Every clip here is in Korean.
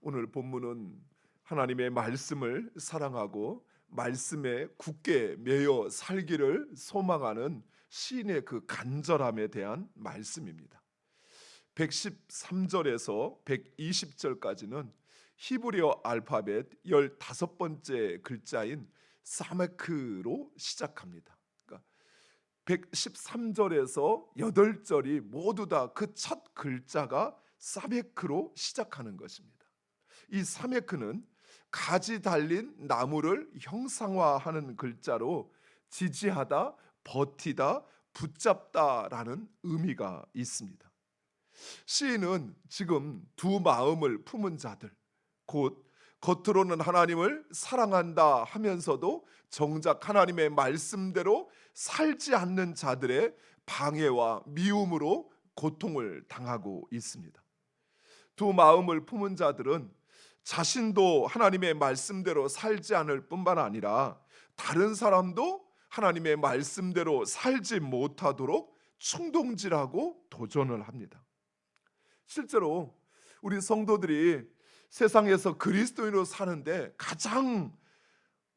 오늘 본문은 하나님의 말씀을 사랑하고 말씀에 굳게 매여 살기를 소망하는 시인의 그 간절함에 대한 말씀입니다. 113절에서 120절까지는 히브리어 알파벳 15번째 글자인 사메크로 시작합니다. 그러니까 113절에서 8절이 모두 다 그 첫 글자가 사메크로 시작하는 것입니다. 이 사메크는 가지 달린 나무를 형상화하는 글자로 지지하다, 버티다, 붙잡다라는 의미가 있습니다. 시인은 지금 두 마음을 품은 자들, 곧 겉으로는 하나님을 사랑한다 하면서도 정작 하나님의 말씀대로 살지 않는 자들의 방해와 미움으로 고통을 당하고 있습니다. 두 마음을 품은 자들은 자신도 하나님의 말씀대로 살지 않을 뿐만 아니라 다른 사람도 하나님의 말씀대로 살지 못하도록 충동질하고 도전을 합니다. 실제로 우리 성도들이 세상에서 그리스도인으로 사는데 가장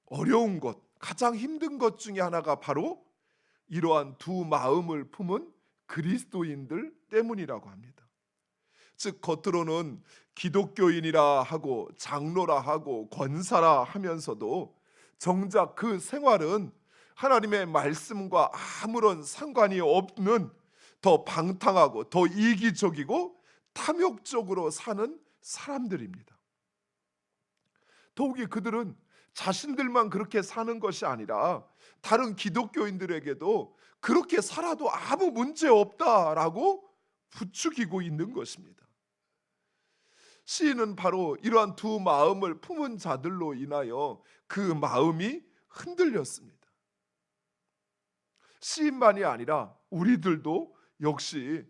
어려운 것, 가장 힘든 것 중에 하나가 바로 이러한 두 마음을 품은 그리스도인들 때문이라고 합니다. 즉 겉으로는 기독교인이라 하고 장로라 하고 권사라 하면서도 정작 그 생활은 하나님의 말씀과 아무런 상관이 없는 더 방탕하고 더 이기적이고 탐욕적으로 사는 사람들입니다. 더욱이 그들은 자신들만 그렇게 사는 것이 아니라 다른 기독교인들에게도 그렇게 살아도 아무 문제 없다라고 부추기고 있는 것입니다. 시인은 바로 이러한 두 마음을 품은 자들로 인하여 그 마음이 흔들렸습니다. 시인만이 아니라 우리들도 역시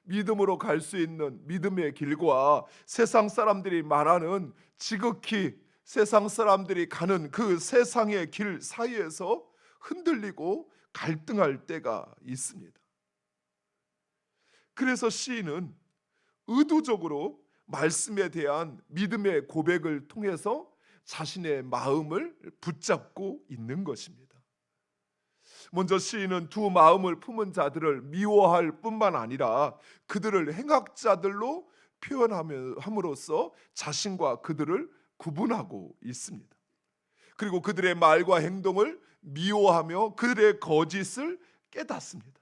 믿음으로 갈 수 있는 믿음의 길과 세상 사람들이 말하는 지극히 세상 사람들이 가는 그 세상의 길 사이에서 흔들리고 갈등할 때가 있습니다. 그래서 시인은 의도적으로 말씀에 대한 믿음의 고백을 통해서 자신의 마음을 붙잡고 있는 것입니다. 먼저 시인은 두 마음을 품은 자들을 미워할 뿐만 아니라 그들을 행악자들로 표현함으로써 자신과 그들을 구분하고 있습니다. 그리고 그들의 말과 행동을 미워하며 그들의 거짓을 깨닫습니다.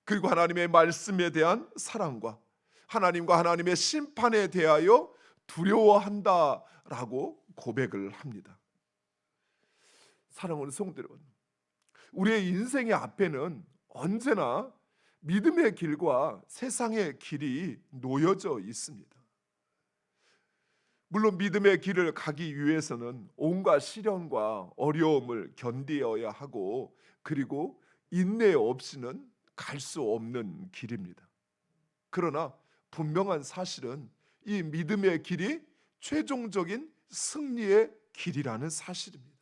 그리고 하나님의 말씀에 대한 사랑과 하나님과 하나님의 심판에 대하여 두려워한다라고 고백을 합니다. 사랑하는 성도 여러분, 우리의 인생의 앞에는 언제나 믿음의 길과 세상의 길이 놓여져 있습니다. 물론 믿음의 길을 가기 위해서는 온갖 시련과 어려움을 견디어야 하고 그리고 인내 없이는 갈 수 없는 길입니다. 그러나 분명한 사실은 이 믿음의 길이 최종적인 승리의 길이라는 사실입니다.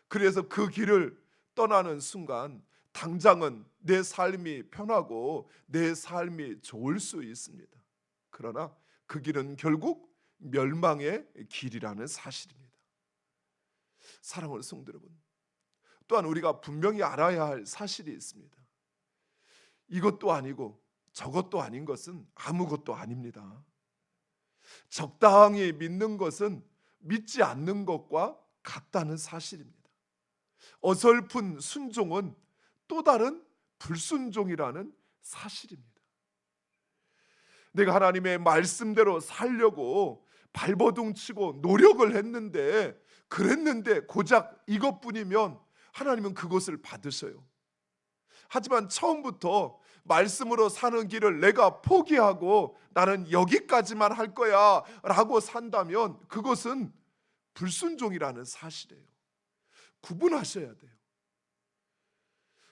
그래서 그 길을 떠나는 순간 당장은 내 삶이 편하고 내 삶이 좋을 수 있습니다. 그러나 그 길은 결국 멸망의 길이라는 사실입니다. 사랑하는 성도 여러분, 또한 우리가 분명히 알아야 할 사실이 있습니다. 이것도 아니고 저것도 아닌 것은 아무것도 아닙니다. 적당히 믿는 것은 믿지 않는 것과 같다는 사실입니다. 어설픈 순종은 또 다른 불순종이라는 사실입니다. 내가 하나님의 말씀대로 살려고 발버둥 치고 노력을 했는데 그랬는데 고작 이것뿐이면 하나님은 그것을 받으셔요. 하지만 처음부터 말씀으로 사는 길을 내가 포기하고 나는 여기까지만 할 거야 라고 산다면 그것은 불순종이라는 사실이에요. 구분하셔야 돼요.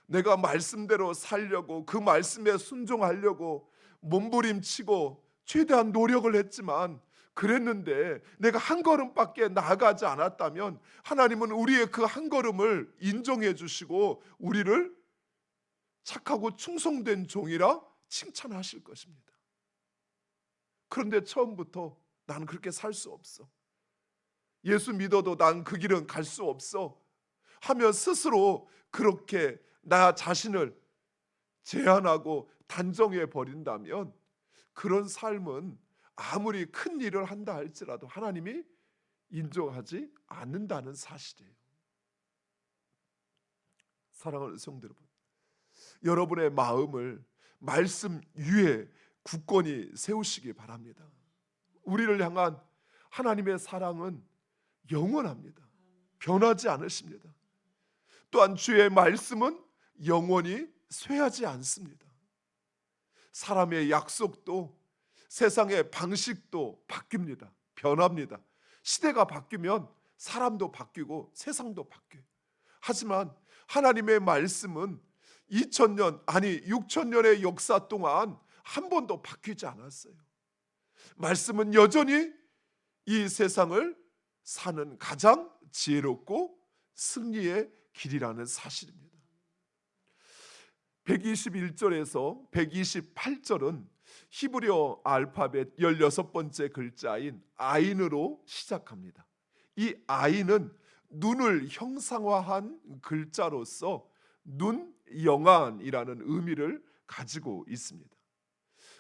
내가 말씀대로 살려고 그 말씀에 순종하려고 몸부림치고 최대한 노력을 했지만 그랬는데 내가 한 걸음밖에 나아가지 않았다면 하나님은 우리의 그 한 걸음을 인정해 주시고 우리를 착하고 충성된 종이라 칭찬하실 것입니다. 그런데 처음부터 나는 그렇게 살 수 없어. 예수 믿어도 난 그 길은 갈 수 없어 하며 스스로 그렇게 나 자신을 제한하고 단정해 버린다면 그런 삶은 아무리 큰 일을 한다 할지라도 하나님이 인정하지 않는다는 사실이에요. 사랑하는 성도 여러분, 여러분의 마음을 말씀 위에 굳건히 세우시기 바랍니다. 우리를 향한 하나님의 사랑은 영원합니다. 변하지 않으십니다. 또한 주의 말씀은 영원히 쇠하지 않습니다. 사람의 약속도 세상의 방식도 바뀝니다. 변합니다. 시대가 바뀌면 사람도 바뀌고 세상도 바뀌어요. 하지만 하나님의 말씀은 2000년 아니 6000년의 역사 동안 한 번도 바뀌지 않았어요. 말씀은 여전히 이 세상을 사는 가장 지혜롭고 승리의 길이라는 사실입니다. 121절에서 128절은 히브리어 알파벳 16번째 글자인 아인으로 시작합니다. 이 아인은 눈을 형상화한 글자로서 눈 영안이라는 의미를 가지고 있습니다.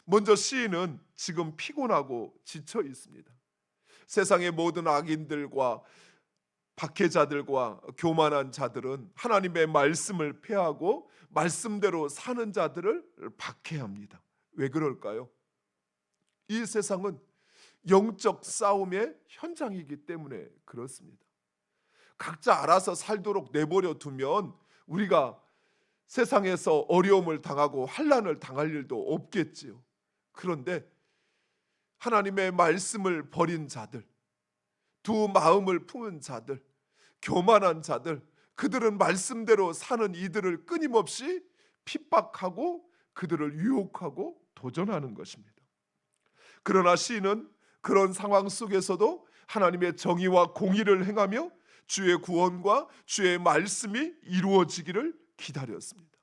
먼저 시인은 지금 피곤하고 지쳐 있습니다. 세상의 모든 악인들과 박해자들과 교만한 자들은 하나님의 말씀을 폐하고 말씀대로 사는 자들을 박해합니다. 왜 그럴까요? 이 세상은 영적 싸움의 현장이기 때문에 그렇습니다. 각자 알아서 살도록 내버려 두면 우리가 세상에서 어려움을 당하고 환난을 당할 일도 없겠지요. 그런데 하나님의 말씀을 버린 자들, 두 마음을 품은 자들, 교만한 자들, 그들은 말씀대로 사는 이들을 끊임없이 핍박하고 그들을 유혹하고 도전하는 것입니다. 그러나 시인은 그런 상황 속에서도 하나님의 정의와 공의를 행하며 주의 구원과 주의 말씀이 이루어지기를 기다렸습니다.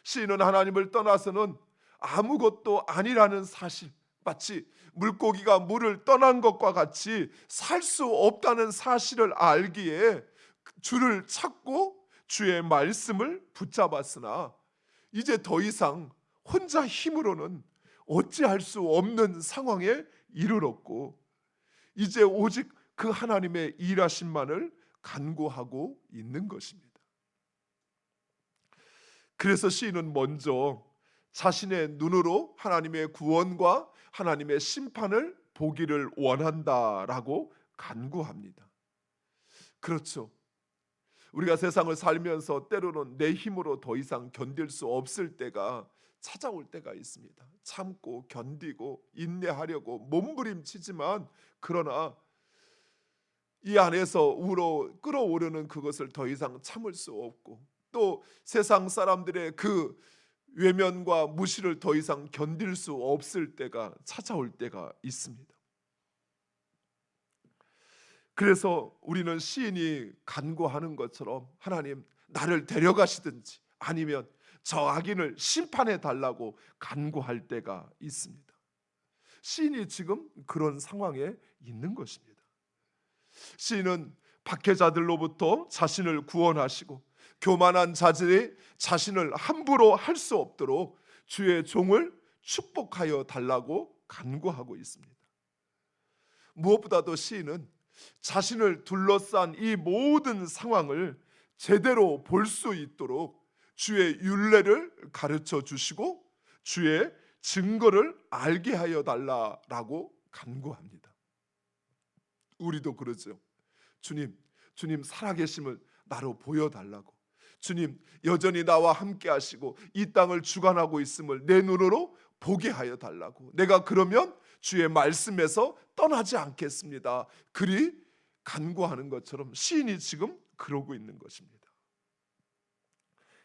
시인은 하나님을 떠나서는 아무것도 아니라는 사실, 마치 물고기가 물을 떠난 것과 같이 살 수 없다는 사실을 알기에 주를 찾고 주의 말씀을 붙잡았으나 이제 더 이상 혼자 힘으로는 어찌할 수 없는 상황에 이르렀고 이제 오직 그 하나님의 일하심만을 간구하고 있는 것입니다. 그래서 시인은 먼저 자신의 눈으로 하나님의 구원과 하나님의 심판을 보기를 원한다라고 간구합니다. 그렇죠. 우리가 세상을 살면서 때로는 내 힘으로 더 이상 견딜 수 없을 때가 찾아올 때가 있습니다. 참고 견디고 인내하려고 몸부림치지만 그러나 이 안에서 우러 끓어오르는 그것을 더 이상 참을 수 없고 또 세상 사람들의 그 외면과 무시를 더 이상 견딜 수 없을 때가 찾아올 때가 있습니다. 그래서 우리는 시인이 간구하는 것처럼 하나님 나를 데려가시든지 아니면 저 악인을 심판해 달라고 간구할 때가 있습니다. 시인이 지금 그런 상황에 있는 것입니다. 시인은 박해자들로부터 자신을 구원하시고 교만한 자들이 자신을 함부로 할 수 없도록 주의 종을 축복하여 달라고 간구하고 있습니다. 무엇보다도 시인은 자신을 둘러싼 이 모든 상황을 제대로 볼 수 있도록 주의 율례를 가르쳐 주시고 주의 증거를 알게 하여 달라라고 간구합니다. 우리도 그러죠. 주님 살아계심을 나로 보여달라고. 주님 여전히 나와 함께 하시고 이 땅을 주관하고 있음을 내 눈으로 보게 하여 달라고. 내가 그러면 주의 말씀에서 떠나지 않겠습니다. 그리 간구하는 것처럼 시인이 지금 그러고 있는 것입니다.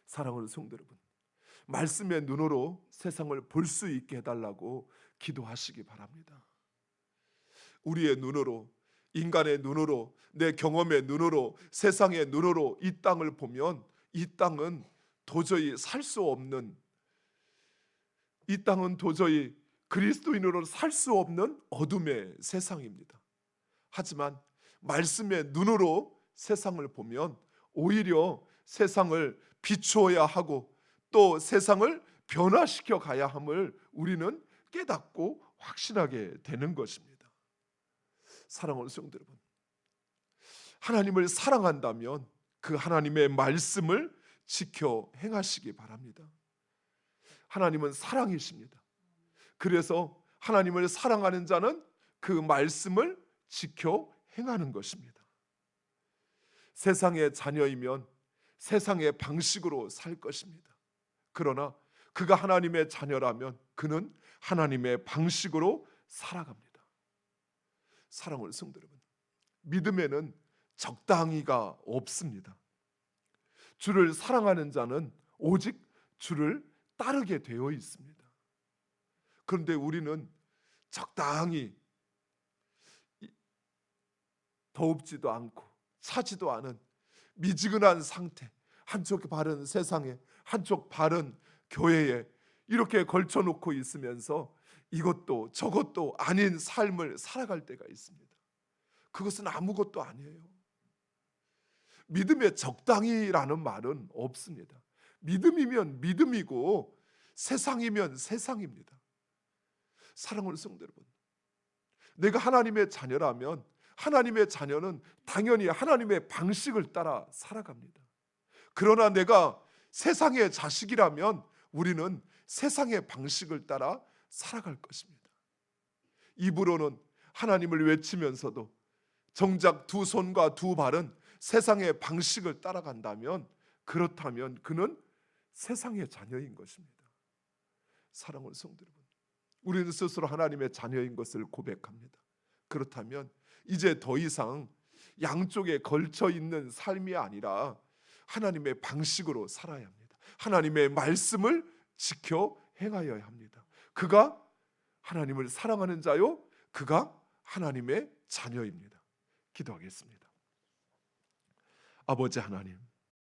사랑하는 성도 여러분, 말씀의 눈으로 세상을 볼 수 있게 해달라고 기도하시기 바랍니다. 우리의 눈으로, 인간의 눈으로, 내 경험의 눈으로, 세상의 눈으로 이 땅을 보면 이 땅은 도저히 살 수 없는, 이 땅은 도저히 그리스도인으로 살 수 없는 어둠의 세상입니다. 하지만 말씀의 눈으로 세상을 보면 오히려 세상을 비추어야 하고 또 세상을 변화시켜 가야 함을 우리는 깨닫고 확신하게 되는 것입니다. 사랑하는 성도 여러분, 하나님을 사랑한다면 그 하나님의 말씀을 지켜 행하시기 바랍니다. 하나님은 사랑이십니다. 그래서 하나님을 사랑하는 자는 그 말씀을 지켜 행하는 것입니다. 세상의 자녀이면 세상의 방식으로 살 것입니다. 그러나 그가 하나님의 자녀라면 그는 하나님의 방식으로 살아갑니다. 사랑하는 성도 여러분, 믿음에는 적당히가 없습니다. 주를 사랑하는 자는 오직 주를 따르게 되어 있습니다. 그런데 우리는 적당히 더웁지도 않고 차지도 않은 미지근한 상태, 한쪽 발은 세상에 한쪽 발은 교회에 이렇게 걸쳐놓고 있으면서 이것도 저것도 아닌 삶을 살아갈 때가 있습니다. 그것은 아무것도 아니에요. 믿음에 적당히라는 말은 없습니다. 믿음이면 믿음이고 세상이면 세상입니다. 사랑하는 성도 여러분, 내가 하나님의 자녀라면 하나님의 자녀는 당연히 하나님의 방식을 따라 살아갑니다. 그러나 내가 세상의 자식이라면 우리는 세상의 방식을 따라 살아갈 것입니다. 입으로는 하나님을 외치면서도 정작 두 손과 두 발은 세상의 방식을 따라간다면 그렇다면 그는 세상의 자녀인 것입니다. 사랑하는 성도 여러분, 우리는 스스로 하나님의 자녀인 것을 고백합니다. 그렇다면 이제 더 이상 양쪽에 걸쳐 있는 삶이 아니라 하나님의 방식으로 살아야 합니다. 하나님의 말씀을 지켜 행하여야 합니다. 그가 하나님을 사랑하는 자요, 그가 하나님의 자녀입니다. 기도하겠습니다. 아버지 하나님,